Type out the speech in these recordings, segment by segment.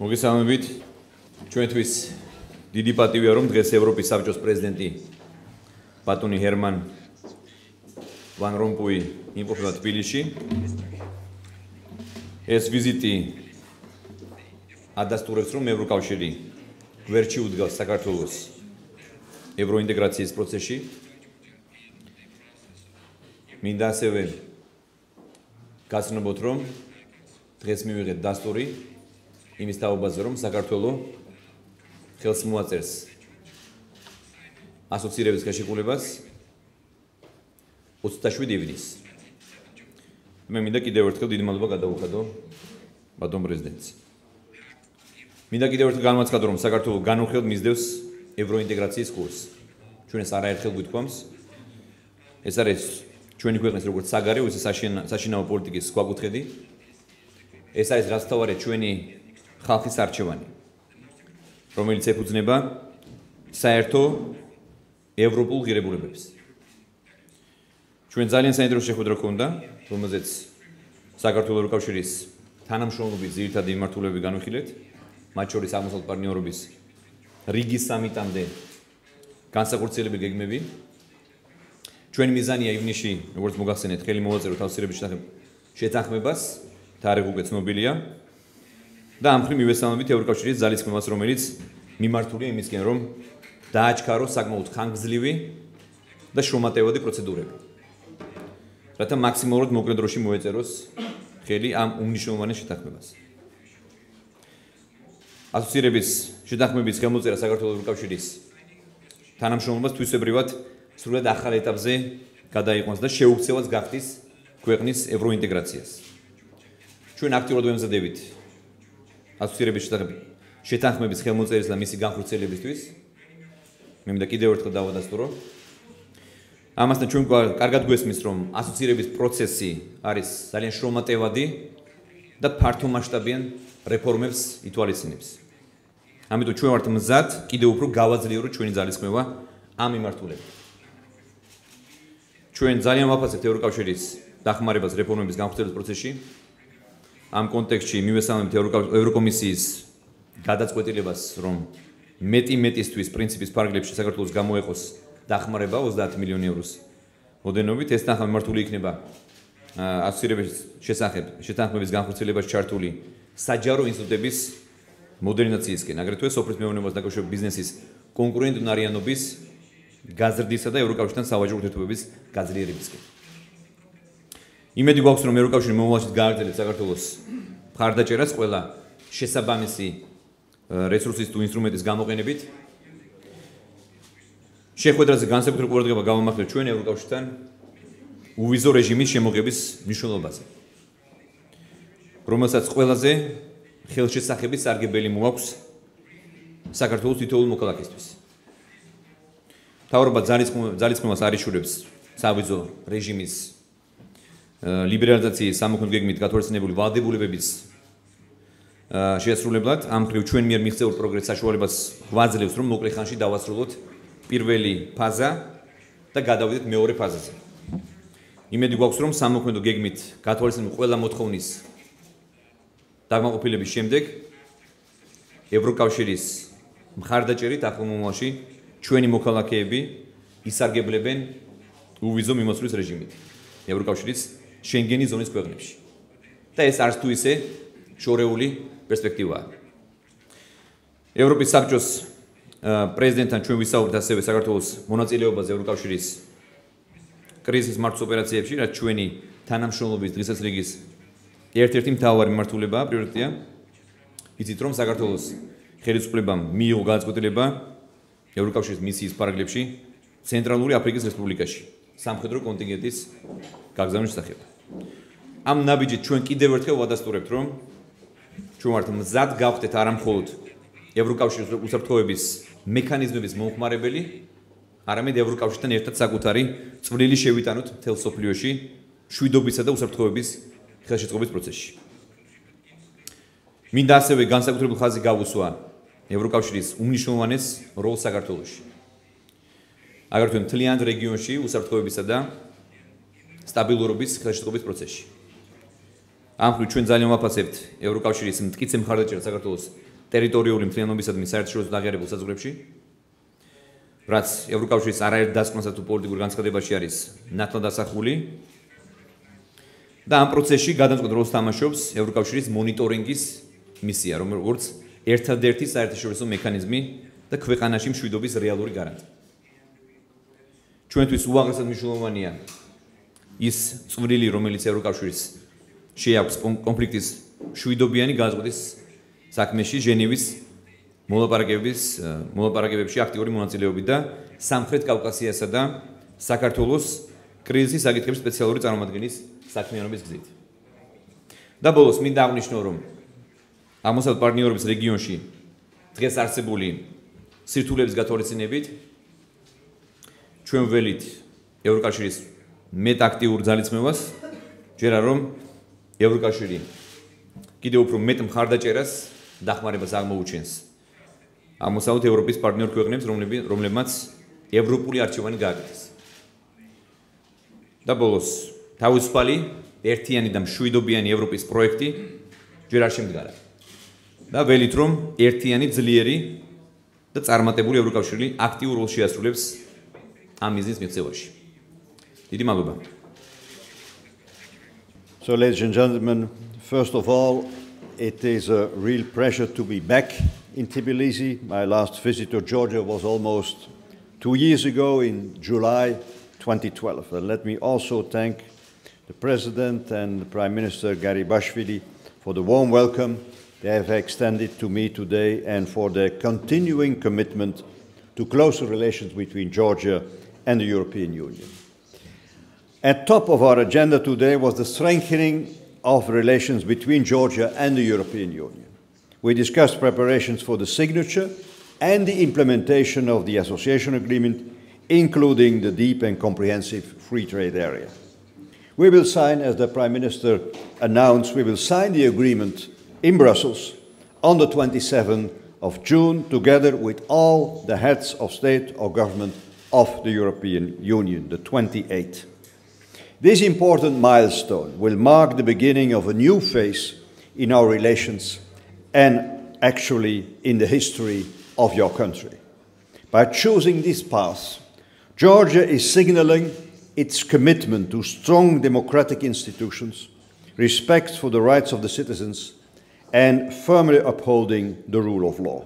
მოგესალმებით. ჩვენთვის დიდი პატივია რომ დღეს ევროპის საბჭოს პრეზიდენტი ბატონი ჰერმან ვან რომპუი იმყოფება თბილისში. ეს ვიზიტი ადასტურებს რომ ევროკავშირი გვერდში უდგას საქართველოს ევროინტეგრაციის პროცესში. მინდა ასევე გაცნობოთ რომ დღეს მივიღეთ დასტური იმის თაობაზე რომ საქართველო ხელს მოაწერს ასოცირების გაშეკულებას 27 ივნისს. მე მინდა კიდევ ერთხელ დიდი მადლობა გადავუხადო ბატონ პრეზიდენტს. მინდა კიდევ ერთხელ განმაცხადო რომ საქართველო განუხილავ მისდევს ევროინტეგრაციის კურსს. ჩვენ ეს არაერთხელ გვითქვამს. ეს არის ჩვენი ქვეყნის როგორც საგარეო ისე საშინაო პოლიტიკის გვაკუთხედი. ეს არის რაც თავარია ჩვენი ხალხის არჩევანი, რომელიც ეფუძნება საერთო ევროპულ ღირებულებებს. ჩვენ ძალიან საინტერესო შეხვედრა ჰქონდა, რომელზეც საქართველოს-ევროკავშირის თანამშრომლობის ძირითადი მიმართულებები განვიხილეთ, მათ შორის აღმოსავლეთ პარტნიორობის რიგის სამიტამდე განსახორციელებელი გეგმები. ჩვენი მიზანია ივნისში, როგორც მოგახსენეთ, ხელი მოვაწეროთ ასოცირების შეთანხმებას, თარიღი უკვე ცნობილია. და ამ მხრივ მივესალმებით ევროკავშირის ძალისხმევას, რომელიც მიმართულია იმისკენ, რომ დააჩქაროს საკმაოდ ხანგრძლივი და შრომატევადი პროცედურები, რათა მაქსიმალურად მოკლე დროში მოეწეროს ხელი ამ უმნიშვნელოვანეს შეთანხმებას. ასოცირების შეთანხმების ხელმოწერა საქართველოს ევროკავშირის თანამშრომლობას თვისებრივად სრულად ახალ ეტაპზე გადაიყვანს და შეუქცევას გახდის ქვეყნის ევროინტეგრაციას. ჩვენ აქტიურად ვემზადებით ასოცირების შეთანხმების ხელმოწერის და მისი განხორციელებისთვის. მე მინდა კიდევ ერთხელ დავადასტურო. ამასთან ჩვენ კარგად გვესმის, რომ ასოცირების პროცესი არის ძალიან შრომატევადი და ფართომასშტაბიან რეფორმებს ითვალისწინებს. ამიტომ ჩვენ ვართ მზად კიდევ უფრო გავაძლიეროთ ჩვენი ძალისხმევა ამ მიმართულებით. ჩვენ ძალიან ვაფასებთ ევროკავშირის დახმარებას რეფორმების განხორციელების პროცესში. ამ კონტექსტში მივესალმებით ევროკომისიის გადაწყვეტილებას, რომ მეტი-მეტისთვის პრინციპის ფარგლებში საქართველოს გამოეყოს დახმარება 30 მილიონი ევროს ოდენობით. ეს თანხა მიმართული იქნება ასოცირების შესახებ შეთანხმების განხორციელებაში ჩართული საჯარო ინსტიტუტების მოდერნიზაციისკენ, აგრეთვე სოფლის მეურნეობას დაკავშირებული ბიზნესის კონკურენტუნარიანობის გაზრდისა და ევროკავშირთან სავაჭრო ურთიერთობების გაძლიერებისკენ. იმედი გვაქვს, რომ ევროკავშირი მომავალში გააგრძელებს საქართველოს მხარდაჭერას ყველა შესაბამისი რესურსის თუ ინსტრუმენტის გამოყენებით. შეხვედრაზე განსაკუთრებული ყურადღება გავამახვილებთ ჩვენ ევროკავშირთან უვიზო რეჟიმის შემოღების მნიშვნელობაზე, რომელსაც ყველაზე ხელშესახების სარგებელი მოაქვს საქართველოს თითოეულ მოქალაქისთვის. მთავრობა ძალისხმევას არიშურებს სავიზო რეჟიმის ლიბერალიზაციის სამოქმედო გეგმით გათვალისწინებული ვალდებულებების შეასრულებლად. ამ მხრივ ჩვენ მიერ მიღწეულ პროგრესს საშუალებას გვაძლევს, რომ მოკლე ხანში დავასრულოთ პირველი ფაზა და გადავიდეთ მეორე ფაზაზე. იმედი გვაქვს, რომ სამოქმედო გეგმით გათვალისწინებული ყველა მოთხოვნის დაკმაყოფილების შემდეგ ევროკავშირის მხარდაჭერით ახლო მომავალში ჩვენი მოქალაქეები ისარგებლებენ უვიზო მიმოსვლის რეჟიმით ევროკავშირის შენგენის ზონის ქვეყნებში. და ეს არც თუ ისე შორეული პერსპექტივაა. ევროპის საბჭოს პრეზიდენტთან ჩვენ ვისაუბრეთ ასევე საქართველოს მონაწილეობაზე ევროკავშირის კრიზისის მართვის ოპერაციებში, რაც ჩვენი თანამშრომლობის დღესასრიგის ერთ-ერთი მთავარი მიმართულებაა, პრიორიტეტია. იცით რომ საქართველოს ხელისუფლებამ მიიღო გადაწყვეტილება ევროკავშირის მისიის ფარგლებში ცენტრალური აფრიკის რესპუბლიკაში სამხედრო კონტინგენტის გაგზავნის შესახებ. ამ ნაბიჯით ჩვენ კიდევ ერთხელ ვადასტურებთ, რომ ჩვენ ვართ მზად გავხდეთ არა მხოლოდ ევროკავშირის უსაფრთხოების მექანიზმების მომხმარებელი, არამედ ევროკავშირთან ერთად საკუთარი წვლილი შევიტანოთ მთელ მსოფლიოში მშვიდობისა და უსაფრთხოების ხელშეწყობის პროცესში. მინდა ასევე განსაკუთრებული ხაზი გავუსვა ევროკავშირის უმნიშვნელოვანეს როლს საქართველოში. აგრეთვე მთლიან რეგიონში უსაფრთხოებისა და სტაბილურობის ხელშეწყობის პროცესში. ამ მხრივ ჩვენ ძალიან ვაფასებთ ევროკავშირის მტკიცე მხარდაჭერას საქართველოს ტერიტორიული მთლიანობისადმი საერთაშორისო აღიარებულ საზღვრებში, რაც ევროკავშირის არაერთ დასკვნასა თუ პოლიტიკურ განცხადებაში არის ნათლად ასახული და ამ პროცესში გადამწყვეტ როლს თამაშობს ევროკავშირის მონიტორინგის მისია, როგორც ერთადერთი საერთაშორისო მექანიზმი და ქვეყანაში მშვიდობის რეალური გარანტი. ჩვენთვის უაღრესად მნიშვნელოვანია ის წვლილი, რომელიც ევროკავშირის შეაქვს კონფლიქტის მშვიდობიანი გადაწყვეტის საქმეში ჟენევის მოლაპარაკებებში აქტიური მონაწილეობით და სამხრეთ კავკასიასა და საქართველოს კრიზისის საკითხების სპეციალური წარმომადგენლის საქმიანობის გზით. და ბოლოს მინდა აღნიშნო, რომ აღმოსავლეთ პარტნიორობის რეგიონში დღეს არსებული სირთულეების გათვალისწინებით ჩვენ ველით ევროკავშირის მეტ აქტიურ ძალისხმევას, ჯერა რომ ევროკავშირი კიდევ უფრო მეტ მხარდაჭერას დახმარებას აღმოუჩენს აღმოსავლეთ ევროპის პარტნიორ ქვეყნებს, რომლებმაც ევროპული არჩევანი გააკეთეს. და ბოლოს თავისუფალი, ერთიანი და მშვიდობიანი ევროპის პროექტი ჯერ არ შემდგარა. და ველით რომ ერთიანი, ძლიერი და წარმატებული ევროკავშირი აქტიურ როლს შეასრულებს ამ მიზნის მიღწევაში. დიდი მადლობა. So, ladies and gentlemen, first of all, it is a real pleasure to be back in Tbilisi. My last visit to Georgia was almost 2 years ago in July 2012. And let me also thank the President and the Prime Minister Garibashvili for the warm welcome they have extended to me today and for their continuing commitment to closer relations between Georgia and the European Union. At top of our agenda today was the strengthening of relations between Georgia and the European Union. We discussed preparations for the signature and the implementation of the association agreement, including the deep and comprehensive free trade area. We will sign, as the Prime Minister announced, we will sign the agreement in Brussels on the 27th of June, together with all the heads of state or government of the European Union, the 28th. This important milestone will mark the beginning of a new phase in our relations and actually in the history of your country. By choosing this path, Georgia is signaling its commitment to strong democratic institutions, respect for the rights of the citizens, and firmly upholding the rule of law.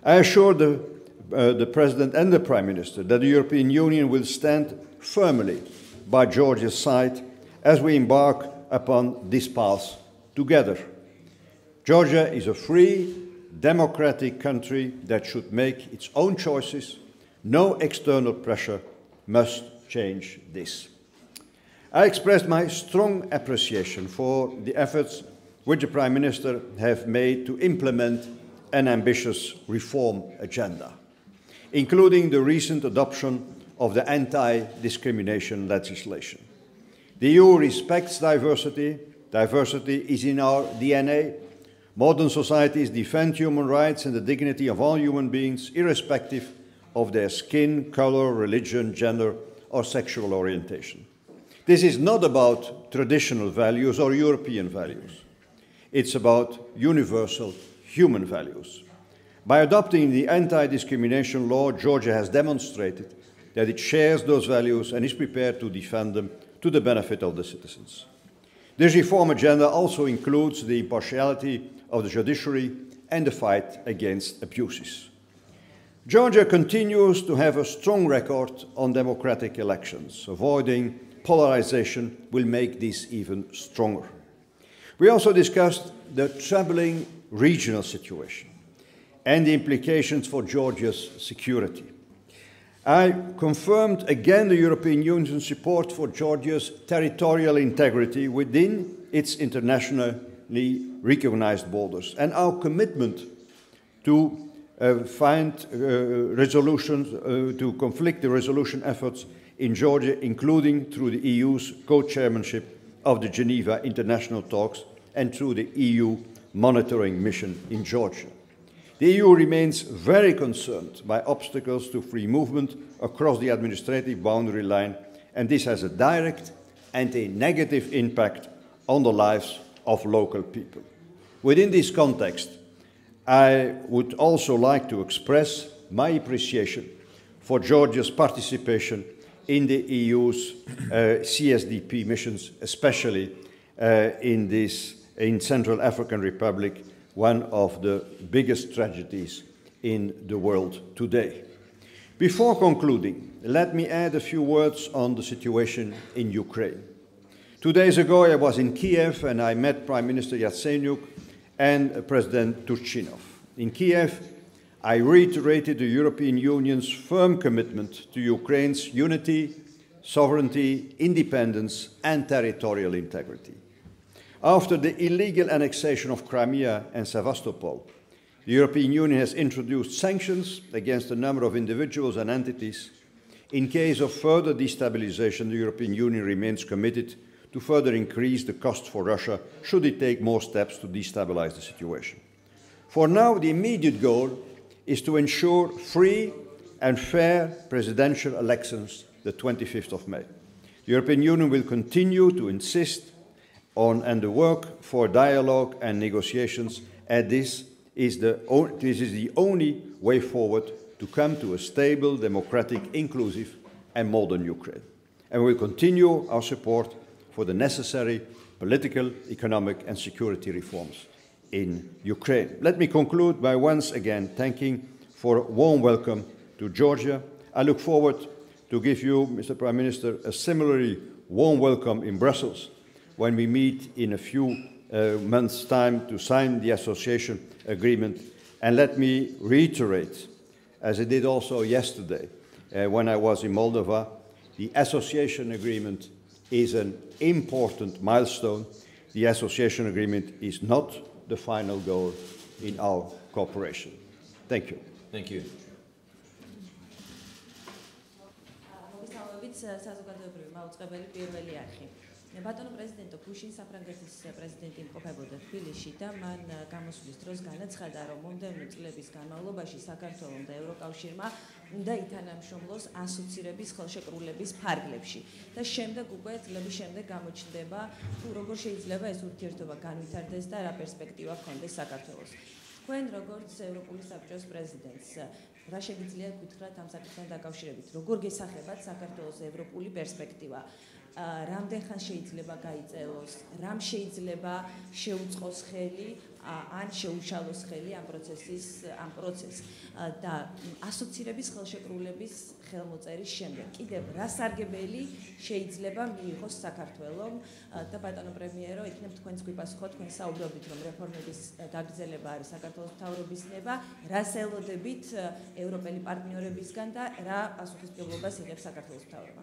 I assure the President and the Prime Minister that the European Union will stand firmly by Georgia's side as we embark upon this path together. Georgia is a free, democratic country that should make its own choices. No external pressure must change this. I expressed my strong appreciation for the efforts which the Prime Minister have made to implement an ambitious reform agenda, including the recent adoption of the anti-discrimination legislation. The EU respects diversity. Diversity is in our DNA. Modern societies defend human rights and the dignity of all human beings, irrespective of their skin, color, religion, gender, or sexual orientation. This is not about traditional values or European values. It's about universal human values. By adopting the anti-discrimination law, Georgia has demonstrated that it shares those values and is prepared to defend them to the benefit of the citizens. This reform agenda also includes the impartiality of the judiciary and the fight against abuses. Georgia continues to have a strong record on democratic elections. Avoiding polarization will make this even stronger. We also discussed the troubling regional situation and the implications for Georgia's security. I confirmed again the European Union's support for Georgia's territorial integrity within its internationally recognized borders and our commitment to find resolutions to conflict resolution efforts in Georgia, including through the EU's co-chairmanship of the Geneva International Talks and through the EU monitoring mission in Georgia. The EU remains very concerned by obstacles to free movement across the administrative boundary line, and this has a direct and a negative impact on the lives of local people. Within this context, I would also like to express my appreciation for Georgia's participation in the EU's CSDP missions, especially in Central African Republic, one of the biggest tragedies in the world today. Before concluding, let me add a few words on the situation in Ukraine. 2 days ago, I was in Kiev and I met Prime Minister Yatsenyuk and President Turchinov. In Kiev, I reiterated the European Union's firm commitment to Ukraine's unity, sovereignty, independence, and territorial integrity. After the illegal annexation of Crimea and Sevastopol, the European Union has introduced sanctions against a number of individuals and entities. In case of further destabilization, the European Union remains committed to further increase the cost for Russia should it take more steps to destabilize the situation. For now, the immediate goal is to ensure free and fair presidential elections the 25th of May. The European Union will continue to insist on and to work for dialogue and negotiations, and this is the only way forward to come to a stable, democratic, inclusive, and modern Ukraine. And we will continue our support for the necessary political, economic, and security reforms in Ukraine. Let me conclude by once again thanking for a warm welcome to Georgia. I look forward to give you, Mr. Prime Minister, a similarly warm welcome in Brussels when we meet in a few months' time to sign the association agreement. And let me reiterate, as I did also yesterday when I was in Moldova, the association agreement is an important milestone. The association agreement is not the final goal in our cooperation. Thank you. Thank you. ბატონო პრეზიდენტო, გუშინ საფრანგეთის პრეზიდენტი იმყოფებოდა თბილისში და მან გამოსვლის დროს განაცხადა, რომ მომდევნო წლების განმავლობაში საქართველოს და ევროკავშირმა უნდა ითანამშრომლოს ასოცირების ხელშეკრულების ფარგლებში და შემდეგ უკვე წლების შემდეგ გამოჩნდება, თუ როგორ შეიძლება ეს ურთიერთობა განვითარდეს და რა პერსპექტივა ჰქონდეს საქართველოს. თქვენ როგორც ევროპული საბჭოს პრეზიდენტს, რა შეგიძლიათ გითხრათ ამ საკითხთან დაკავშირებით, როგორ გესახებათ საქართველოს ევროპული პერსპექტივა? რამდენ ხანს შეიძლება გაიწელოს, რამ შეიძლება შეუწყოს ხელი ან შეუშალოს ხელი ამ პროცესს და ასოცირების ხელშეკრულების ხელმოწერის შემდეგ კიდევ რა სარგებელი შეიძლება მიიღოს საქართველომ და ბატონო პრემიერო, იქნებ თქვენს გვიპასუხოთ, თქვენ საუბრობთ, რომ რეფორმების გაგრძელება არის საქართველოს მთავრობის ნება, რას ელოდებით ევროპელი პარტნიორებისგან და რა პასუხისმგებლობას იღებს საქართველოს მთავრობა?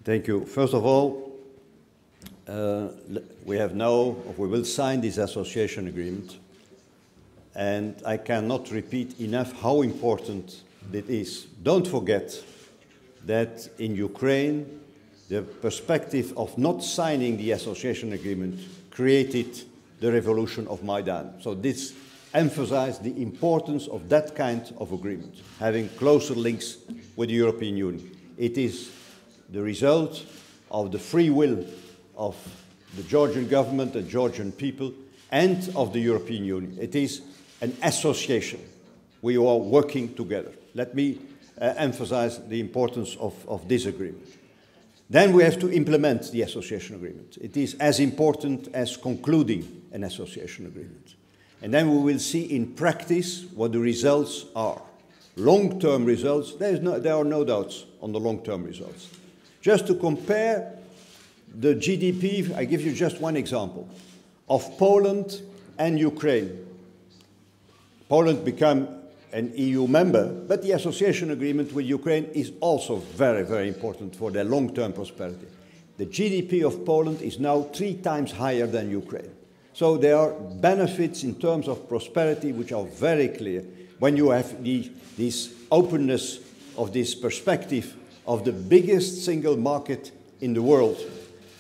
Thank you. First of all, we will sign this association agreement, and I cannot repeat enough how important it is. Don't forget that in Ukraine, the perspective of not signing the association agreement created the revolution of Maidan. So this emphasized the importance of that kind of agreement, having closer links with the European Union. It is the result of the free will of the Georgian government, the Georgian people, and of the European Union. It is an association. We are working together. Let me emphasize the importance of this agreement. Then we have to implement the association agreement. It is as important as concluding an association agreement. And then we will see in practice what the results are. Long-term results, there are no doubts on the long-term results. Just to compare the GDP, I give you just one example, of Poland and Ukraine. Poland became an EU member, but the association agreement with Ukraine is also very, very important for their long-term prosperity. The GDP of Poland is now 3 times higher than Ukraine. So there are benefits in terms of prosperity which are very clear when you have this openness of this perspective of the biggest single market in the world.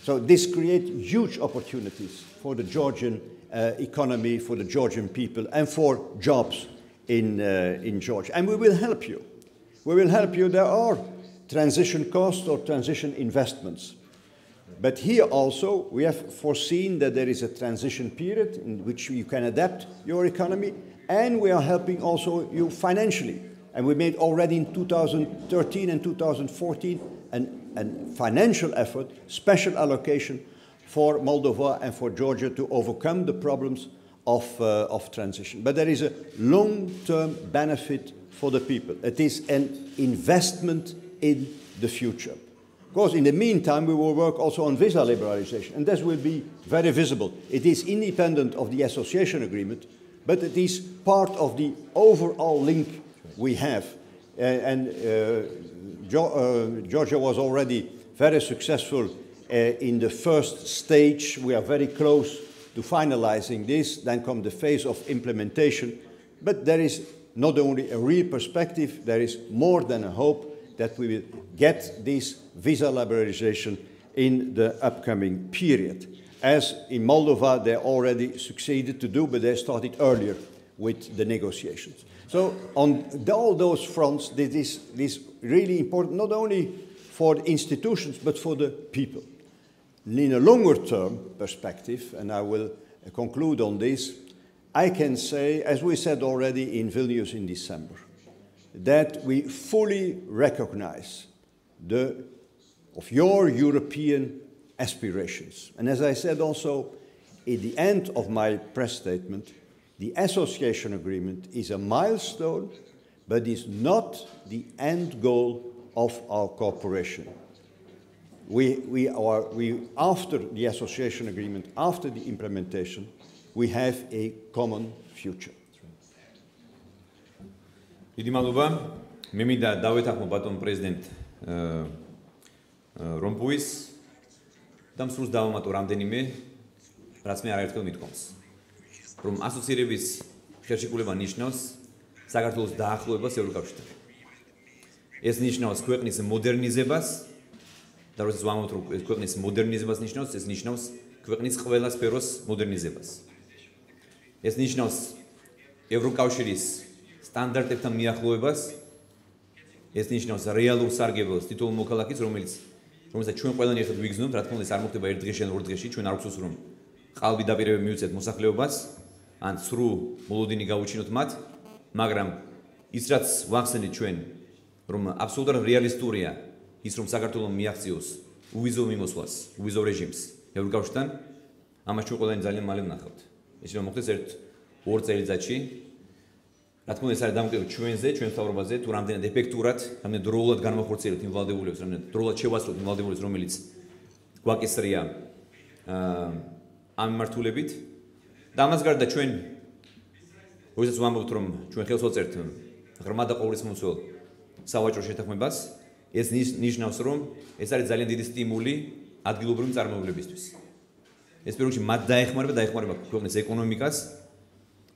So this creates huge opportunities for the Georgian economy, for the Georgian people, and for jobs in Georgia. And we will help you. We will help you. There are transition costs or transition investments. But here also, we have foreseen that there is a transition period in which you can adapt your economy, and we are helping also you financially. And we made already in 2013 and 2014 a financial effort, special allocation for Moldova and for Georgia to overcome the problems of transition. But there is a long-term benefit for the people. It is an investment in the future. Of course, in the meantime, we will work also on visa liberalization, and this will be very visible. It is independent of the association agreement, but it is part of the overall link we have. Georgia was already very successful in the first stage. We are very close to finalizing this. Then comes the phase of implementation. But there is not only a real perspective, there is more than a hope that we will get this visa liberalization in the upcoming period. As in Moldova, they already succeeded to do, but they started earlier with the negotiations. So on all those fronts, this is really important, not only for the institutions, but for the people. In a longer term perspective, and I will conclude on this, I can say, as we said already in Vilnius in December, that we fully recognize of your European aspirations. And as I said also at the end of my press statement, the association agreement is a milestone, but is not the end goal of our cooperation. We after the association agreement, after the implementation, we have a common future. დიდი მადლობა. მე მინდა დავეთანხმო ბატონ პრეზიდენტ რომპუის და მსურს დავამატო რამდენიმე, რაც მე არაერთხელ მithkomს. რომ ასოცირების ხელშეკრულება ნიშნავს საქართველოს დაახლოებას ევროკავშირთან. ეს ნიშნავს ქვეყნის მოდერნიზებას და როდესაც ვამბობთ რომ ქვეყნის მოდერნიზებას ნიშნავს, ეს ნიშნავს ქვეყნის ყველა სფეროს მოდერნიზებას. ეს ნიშნავს ევროკავშირის სტანდარტებთან მიახლოებას, ეს ნიშნავს რეალურ სარგებელს თითოეულ მოქალაქის, რომელსაც ჩვენ ყველანი ერთად ვიგრძნობთ, რა თქმა უნდა ეს არ მოხდება ერთ დღეში ან ორ დღეში, ჩვენ არ გვწევს რომ ყალბი დაპირებები მივუწევთ მოსახლეობას, ან სრულ მოლოდინი გავუჩინოთ მათ, მაგრამ ის რაც ვახსენეთ ჩვენ, რომ აბსოლუტურად რეალისტურია ის რომ საქართველოს მიაღწიოს უვიზო მიმოსვლას, უვიზო რეჟიმს ევროკავშირთან, ამას ჩვენ ყველანი ძალიან მალე ვნახავთ. ეს რომ მოხდეს ერთ-ორ წელიწადში. რა თქმა უნდა, ეს არის დამოკიდებული ჩვენზე, ჩვენ მთავრობაზე, თუ რამდენად ეფექტურად, რამდენად დროულად განმახორციელებთ იმ ვალდებულებას, რამდენად დროულად შევასრულებთ იმ ვალდებულებას, რომელიც გვაკისრია ამ მიმართულებით. და ამას გარდა ჩვენ როდესაც ვამბობთ, რომ ჩვენ ხელს ვაწერთ ღრმა და ყოვლისმომცველ სავაჭრო შეთანხმებას, ეს ნიშნავს, რომ ეს არის ძალიან დიდი სტიმული ადგილობრივი მწარმოებლებისთვის. ეს პირველ რიგში მათ დაეხმარება ქვეყნის ეკონომიკას,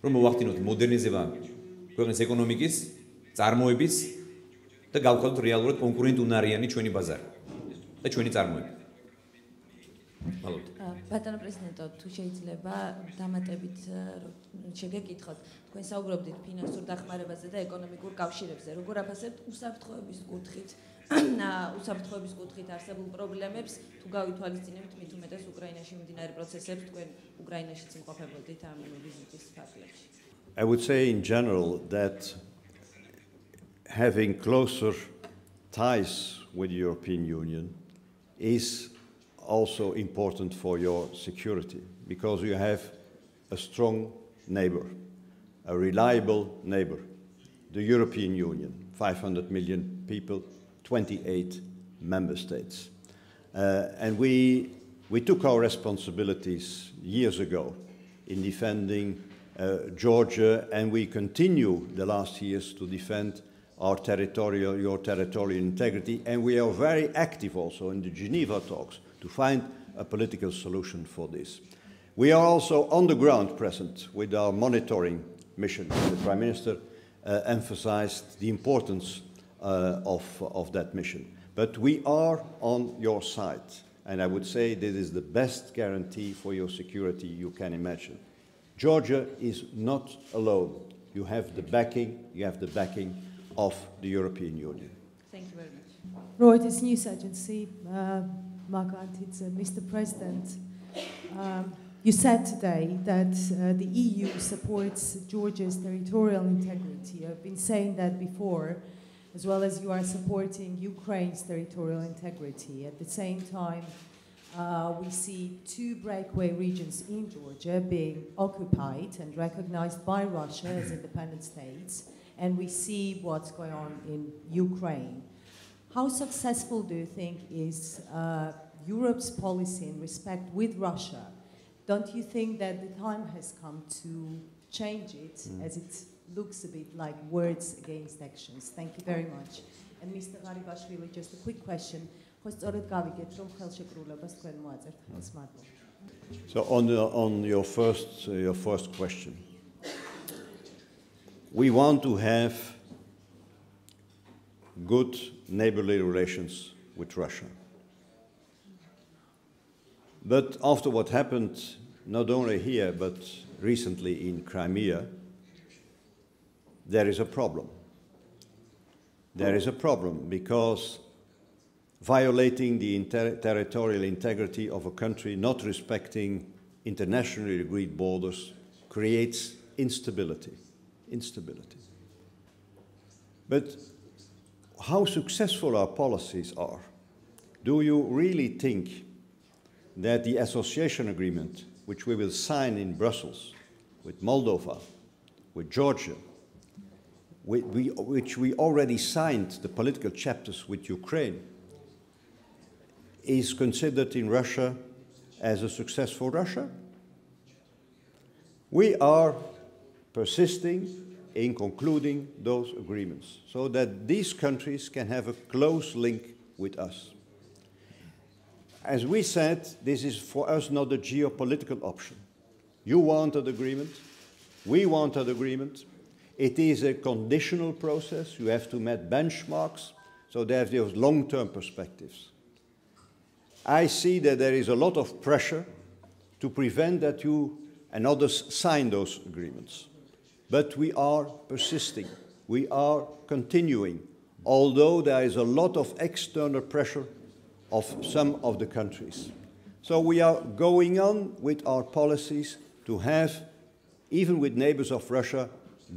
რომ მოვახდინოთ მოდერნიზება ქვეყნის ეკონომიკის, წარმოების და გავხადოთ რეალურად კონკურენტუნარიანი ჩვენი ბაზარი და ჩვენი წარმოება. ბატონო პრეზიდენტო, თუ შეიძლება დამატებით შეგეკითხოთ, თქვენ საუბრობდით ფინანსურ დახმარებაზე და ეკონომიკურ კავშირებზე, როგორ აფასებთ უსაფრთხოების კუთხით არსებულ პრობლემებს, თუ გავითვალისწინებთ მით უმეტეს უკრაინაში მიმდინარე პროცესებს, თქვენ უკრაინაშიც იმყოფებოდით ამ ვიზიტის ფარგლებში. I would say in general that having closer ties with the European Union is also important for your security, because you have a strong neighbor, a reliable neighbor, the European Union, 500 million people, 28 member states. And we took our responsibilities years ago in defending Georgia, and we continue the last years to defend your territorial integrity, and we are very active also in the Geneva talks to find a political solution for this. We are also on the ground present with our monitoring mission. The Prime Minister emphasized the importance of that mission. But we are on your side, and I would say this is the best guarantee for your security you can imagine. Georgia is not alone. You have the backing of the European Union. Thank you very much. Reuters news agency Mr. President, you said today that the EU supports Georgia's territorial integrity. I've been saying that before, as well as you are supporting Ukraine's territorial integrity. At the same time, we see two breakaway regions in Georgia being occupied and recognized by Russia as independent states, and we see what's going on in Ukraine. How successful do you think is Europe's policy in respect with Russia? Don't you think that the time has come to change it, as it looks a bit like words against actions? Thank you very much. And Mr. ღარიბაშვილი, just a quick question. So on your first question, we want to have good neighborly relations with Russia. But after what happened, not only here, but recently in Crimea, there is a problem. There is a problem because violating the territorial integrity of a country, not respecting internationally agreed borders, creates instability. But how successful our policies are, do you really think that the association agreement, which we will sign in Brussels with Moldova, with Georgia, which we already signed the political chapters with Ukraine, is considered in Russia as a successful Russia? We are persisting in concluding those agreements so that these countries can have a close link with us. As we said, this is for us not a geopolitical option. You want an agreement, we want an agreement. It is a conditional process. You have to meet benchmarks, so they have those long-term perspectives. I see that there is a lot of pressure to prevent that you and others sign those agreements. But we are persisting. We are continuing, although there is a lot of external pressure of some of the countries. So we are going on with our policies to have, even with neighbors of Russia,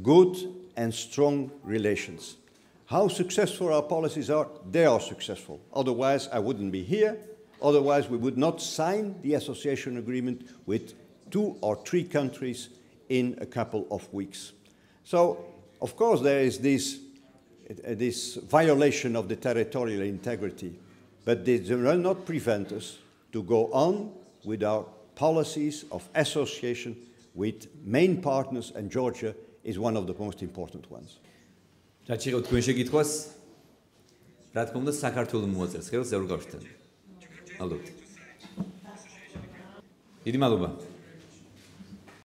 good and strong relations. How successful our policies are, they are successful. Otherwise, I wouldn't be here. Otherwise, we would not sign the association agreement with 2 or 3 countries in a couple of weeks. So, of course, there is this violation of the territorial integrity, but this will not prevent us to go on with our policies of association with main partners, and Georgia is one of the most important ones. დაჩქარდეს თქვენ შეკითხვას. რა თქმა უნდა, საქართველოს მოაწერს ხელს ევროკავშირთან. ალბათ. დიდი მადლობა.